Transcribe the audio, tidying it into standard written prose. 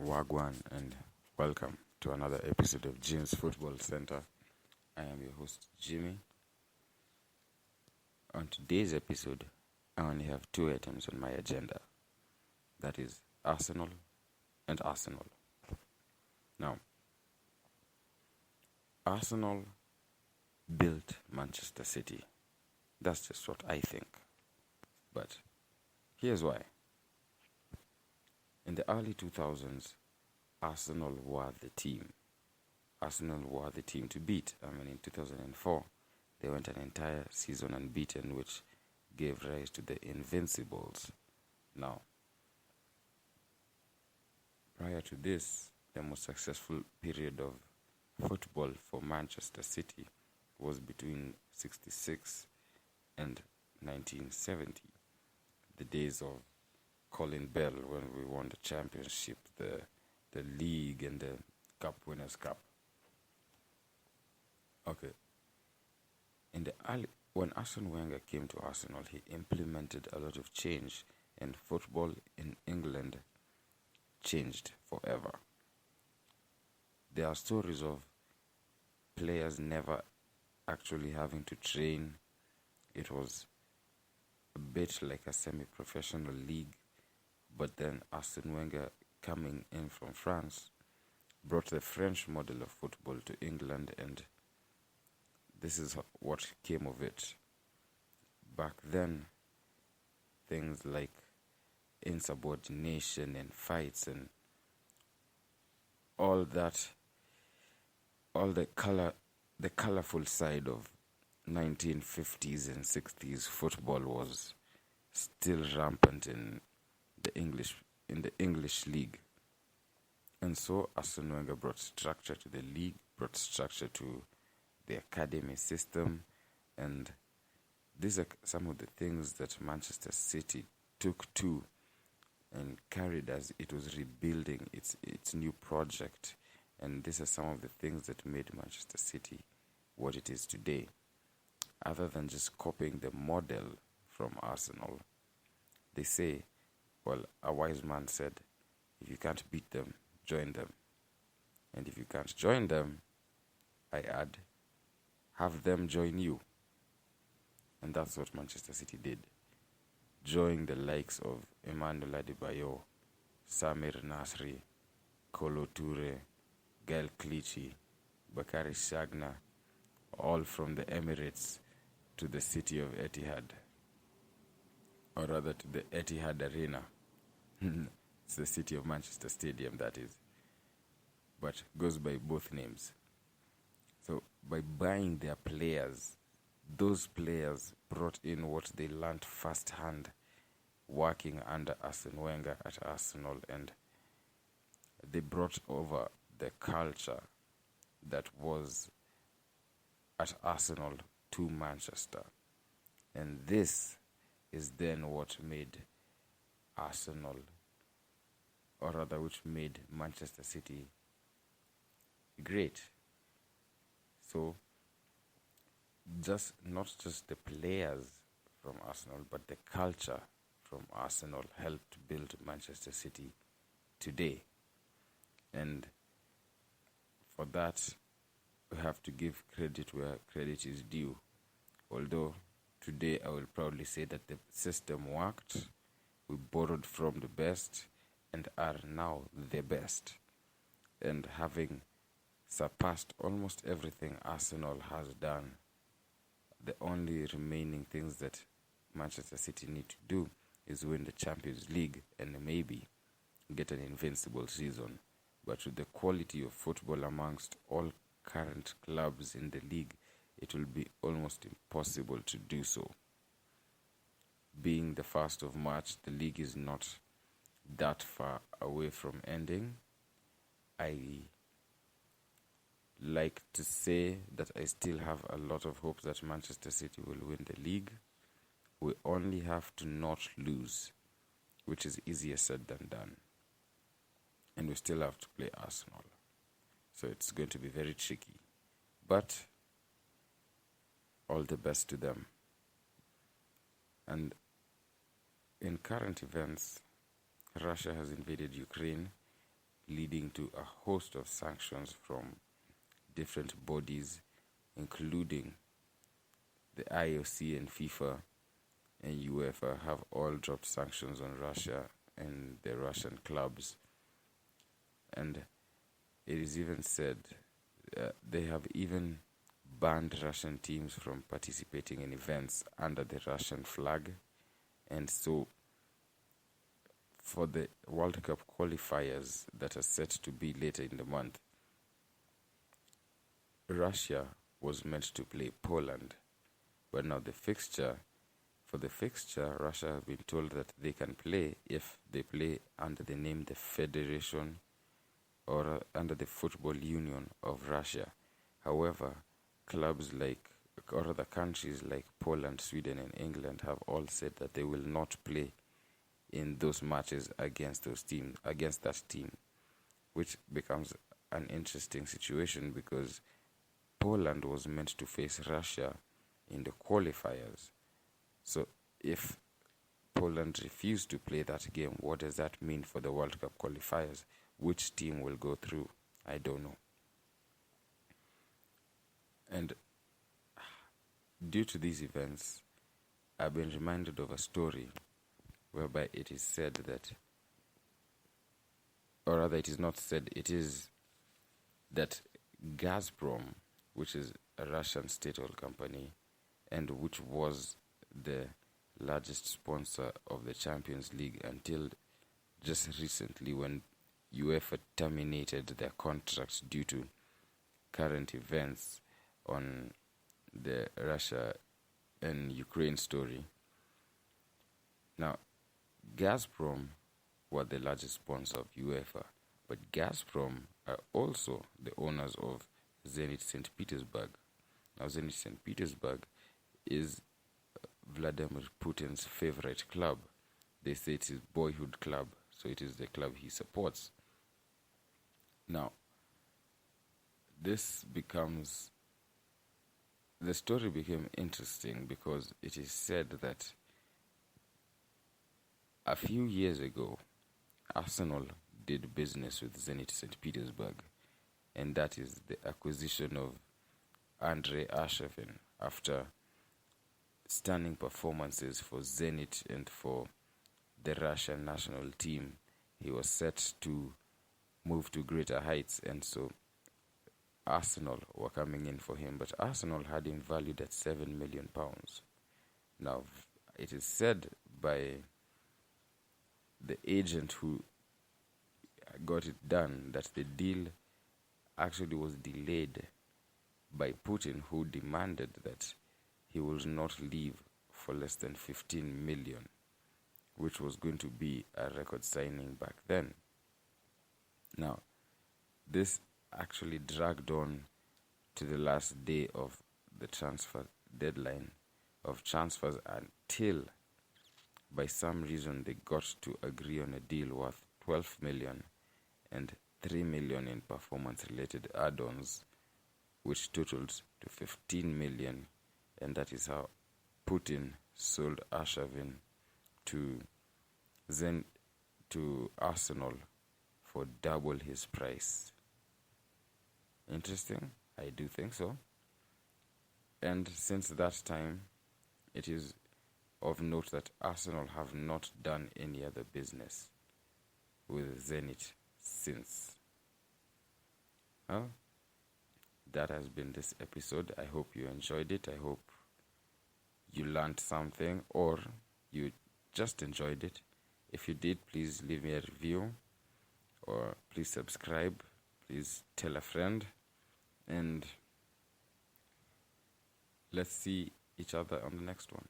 Wagwan, and welcome to another episode of Jim's Football Center. I am your host, Jimmy. On today's episode, I only have two items on my agenda. That is Arsenal and Arsenal. Now, Arsenal built Manchester City. That's just what I think. But here's why. In the early 2000s, Arsenal were the team. Arsenal were the team to beat. In 2004, they went an entire season unbeaten, which gave rise to the Invincibles. Now, prior to this, the most successful period of football for Manchester City was between 66 and 1970. The days of Colin Bell, when we won the championship, the league, and the Cup Winners' Cup. Okay. When Arsene Wenger came to Arsenal, he implemented a lot of change, and football in England changed forever. There are stories of players never actually having to train. It was a bit like a semi-professional league, but then Arsene Wenger, coming in from France, brought the French model of football to England, and this is what came of it. Back then, things like insubordination and fights and all that, all the colorful side of 1950s and 60s football was still rampant in the English league. And so Arsene Wenger brought structure to the league, brought structure to the academy system, and these are some of the things that Manchester City took to and carried as it was rebuilding its new project. And these are some of the things that made Manchester City what it is today. Other than just copying the model from Arsenal, they say, well, a wise man said, if you can't beat them, join them. And if you can't join them, I add, have them join you. And that's what Manchester City did. Join the likes of Emmanuel Adebayo, Samir Nasri, Kolo Toure, Gael Clichy, Bakary Sagna, all from the Emirates to the city of Etihad. Or rather to the Etihad Arena. It's the city of Manchester Stadium, that is. But goes by both names. So by buying their players, those players brought in what they learned firsthand working under Arsene Wenger at Arsenal, and they brought over the culture that was at Arsenal to Manchester. And this is then what made Arsenal, or rather which made Manchester City great. So not just the players from Arsenal, but the culture from Arsenal helped build Manchester City today. And for that, we have to give credit where credit is due. Although today I will proudly say that the system worked, we borrowed from the best and are now the best. And having surpassed almost everything Arsenal has done, the only remaining things that Manchester City need to do is win the Champions League and maybe get an invincible season. But with the quality of football amongst all current clubs in the league, it will be almost impossible to do so. Being the 1st of March, the league is not that far away from ending. I like to say that I still have a lot of hope that Manchester City will win the league. We only have to not lose, which is easier said than done. And we still have to play Arsenal. So it's going to be very tricky. But all the best to them. And in current events, Russia has invaded Ukraine, leading to a host of sanctions from different bodies, including the IOC and FIFA and UEFA have all dropped sanctions on Russia and the Russian clubs. And it is even said they have even banned Russian teams from participating in events under the Russian flag. And so for the World Cup qualifiers that are set to be later in the month, Russia was meant to play Poland. But now for the fixture, Russia have been told that they can play if they play under the name the Federation or under the Football Union of Russia. However, clubs or other countries like Poland, Sweden and England have all said that they will not play in those matches against that team, which becomes an interesting situation because Poland was meant to face Russia in the qualifiers. So if Poland refused to play that game, what does that mean for the World Cup qualifiers? Which team will go through? I don't know. And due to these events, I've been reminded of a story whereby it is said that, or rather it is not said, it is that Gazprom, which is a Russian state-owned company and which was the largest sponsor of the Champions League until just recently when UEFA terminated their contracts due to current events on the Russia and Ukraine story. Now, Gazprom were the largest sponsor of UEFA, but Gazprom are also the owners of Zenit St. Petersburg. Now, Zenit St. Petersburg is Vladimir Putin's favorite club. They say it's his boyhood club, so it is the club he supports. Now, the story became interesting because it is said that a few years ago, Arsenal did business with Zenit St. Petersburg, and that is the acquisition of Andrei Arshavin after stunning performances for Zenit and for the Russian national team. He was set to move to greater heights, and so Arsenal were coming in for him, but Arsenal had him valued at £7 million. Now, it is said by the agent who got it done that the deal actually was delayed by Putin, who demanded that he will not leave for less than 15 million, which was going to be a record signing back then. Now, this actually dragged on to the last day of the transfer deadline of transfers until by some reason they got to agree on a deal worth 12 million and 3 million in performance related add-ons, which totaled to 15 million, and that is how Putin sold Arshavin to Arsenal for double his price. Interesting? I do think so. And since that time, it is of note that Arsenal have not done any other business with Zenit since. Well, that has been this episode. I hope you enjoyed it. I hope you learned something or you just enjoyed it. If you did, please leave me a review or please subscribe. Please tell a friend, and let's see each other on the next one.